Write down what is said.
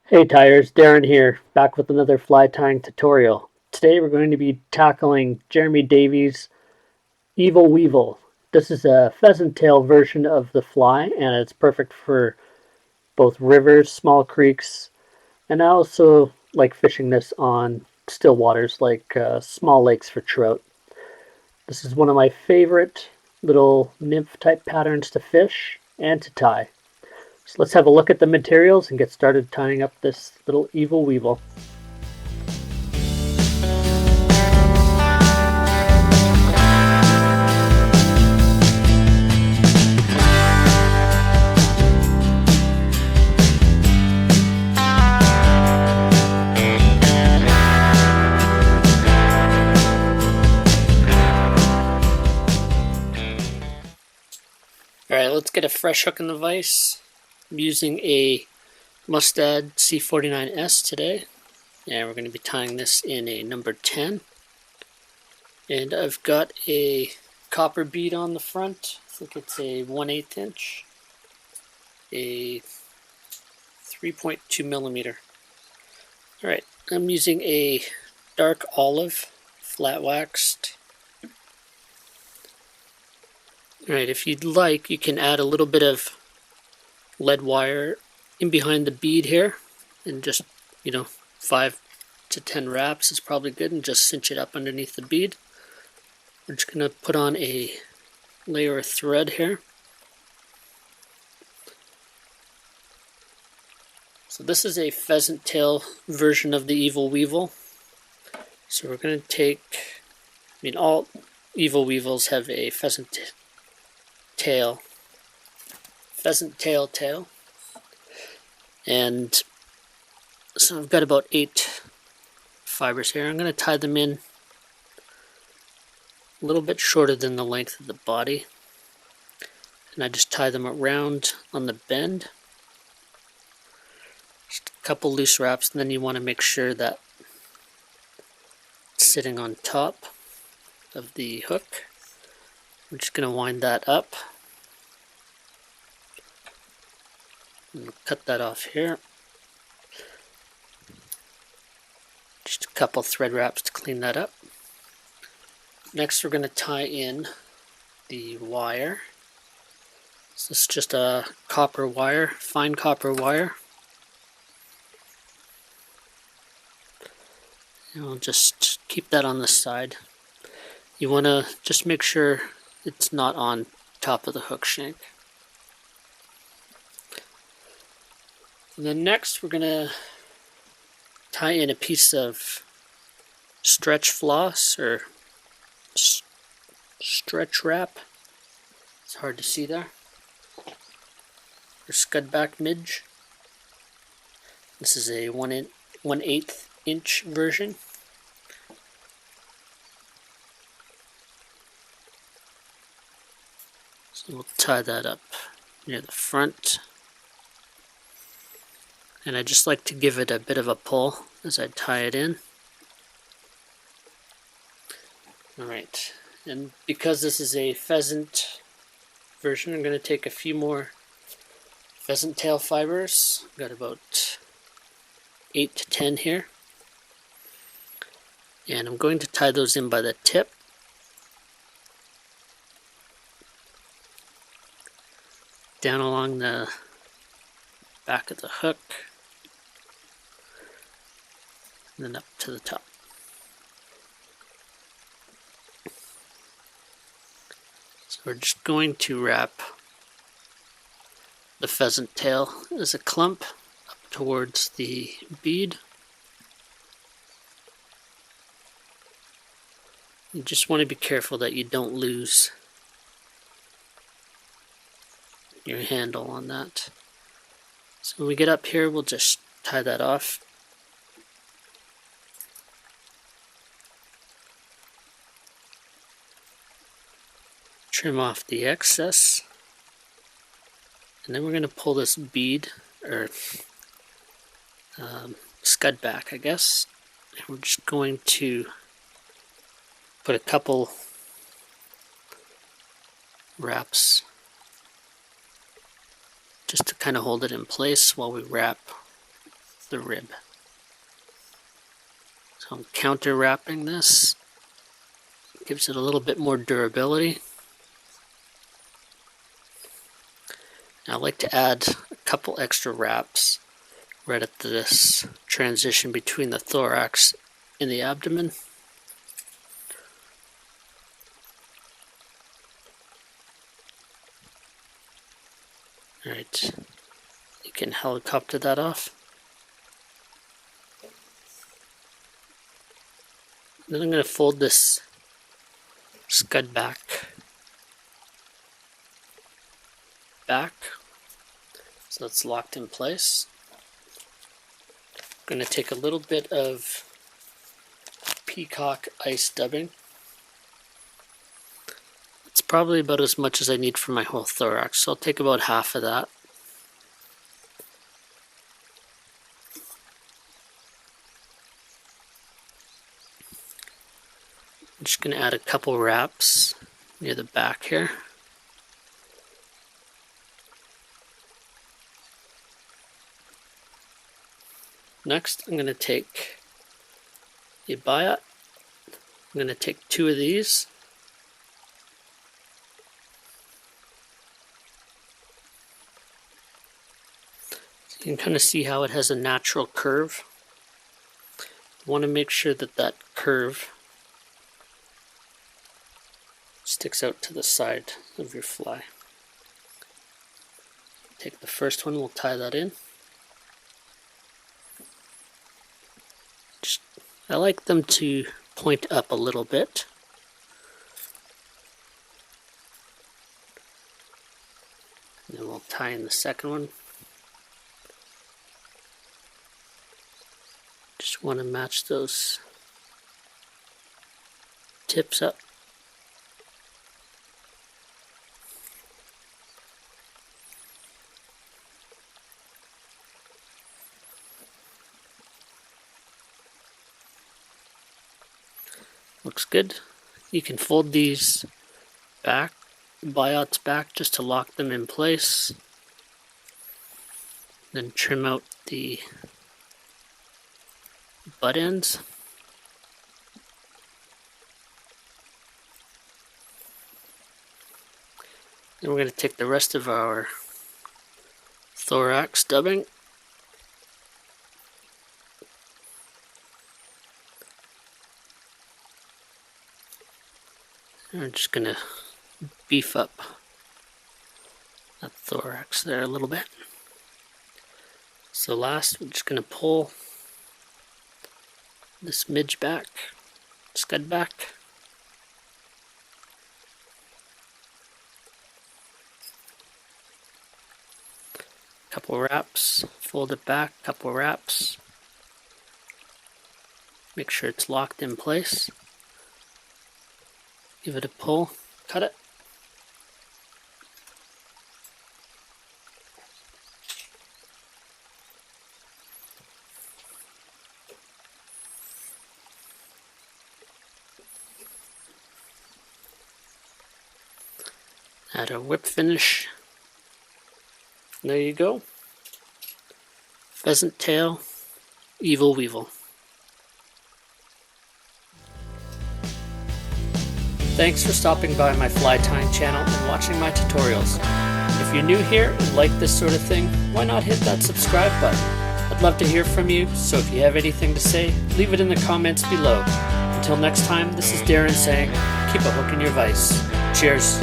Hey Tyers, Darren here, back with another fly tying tutorial. Today we're going to be tackling Jeremy Davies' Evil Weevil. This is a pheasant tail version of the fly, and it's perfect for both rivers, small creeks, and I also like fishing this on still waters like small lakes for trout. This is one of my favorite little nymph type patterns to fish and to tie. So let's have a look at the materials and get started tying up this little Evil Weevil. Alright, let's get a fresh hook in the vise. I'm using a Mustad C49S today, and we're going to be tying this in a number 10. And I've got a copper bead on the front. I think it's a 1/8 inch, a 3.2 millimeter. Alright, I'm using a dark olive, flat waxed. Alright, if you'd like, you can add a little bit of lead wire in behind the bead here, and just, 5 to 10 wraps is probably good, and just cinch it up underneath the bead. We're just going to put on a layer of thread here. So this is a pheasant tail version of the Evil Weevil. So we're going to take, all Evil Weevils have a pheasant tail, tail. And so I've got about 8 fibers here. I'm going to tie them in a little bit shorter than the length of the body. And I just tie them around on the bend. Just a couple loose wraps, and then you want to make sure that it's sitting on top of the hook. I'm just going to wind that up. And cut that off here. Just a couple thread wraps to clean that up. Next we're going to tie in the wire. So this is just a copper wire, fine copper wire. And we'll just keep that on the side. You want to just make sure it's not on top of the hook shank. And then next we're going to tie in a piece of stretch floss or stretch wrap. It's hard to see there. Or Scudback midge. This is a 1/8 inch version. So we'll tie that up near the front. And I just like to give it a bit of a pull as I tie it in. Alright, and because this is a pheasant version, I'm going to take a few more pheasant tail fibers. I've got about 8 to 10 here. And I'm going to tie those in by the tip. Down along the back of the hook. And then up to the top. So we're just going to wrap the pheasant tail as a clump up towards the bead. You just want to be careful that you don't lose your handle on that. So when we get up here, we'll just tie that off. Trim off the excess. And then we're going to pull this bead, or Scudback, I guess. And we're just going to put a couple wraps just to kind of hold it in place while we wrap the rib. So I'm counter wrapping this. Gives it a little bit more durability. I like to add a couple extra wraps right at this transition between the thorax and the abdomen. Alright, you can helicopter that off. Then I'm going to fold this Scudback back so it's locked in place. I'm going to take a little bit of Peacock ice dubbing. It's probably about as much as I need for my whole thorax, so I'll take about half of that. I'm just going to add a couple wraps near the back here. Next, I'm going to take a biot. I'm going to take 2 of these. So you can kind of see how it has a natural curve. You want to make sure that that curve sticks out to the side of your fly. Take the first one, we'll tie that in. I like them to point up a little bit. And then we'll tie in the second one. Just want to match those tips up. Looks good. You can fold these back, biots back, just to lock them in place. Then trim out the butt ends. Then we're going to take the rest of our thorax dubbing. I'm just going to beef up that thorax there a little bit. So last, we're just going to pull this midge back, scud back. Couple wraps, fold it back, couple wraps. Make sure it's locked in place. Give it a pull, cut it. Add a whip finish. There you go. Pheasant Tail, Evil Weevil. Thanks for stopping by my fly tying channel and watching my tutorials. If you're new here and like this sort of thing, why not hit that subscribe button? I'd love to hear from you, so if you have anything to say, leave it in the comments below. Until next time, this is Darren saying, keep a hook in your vise. Cheers.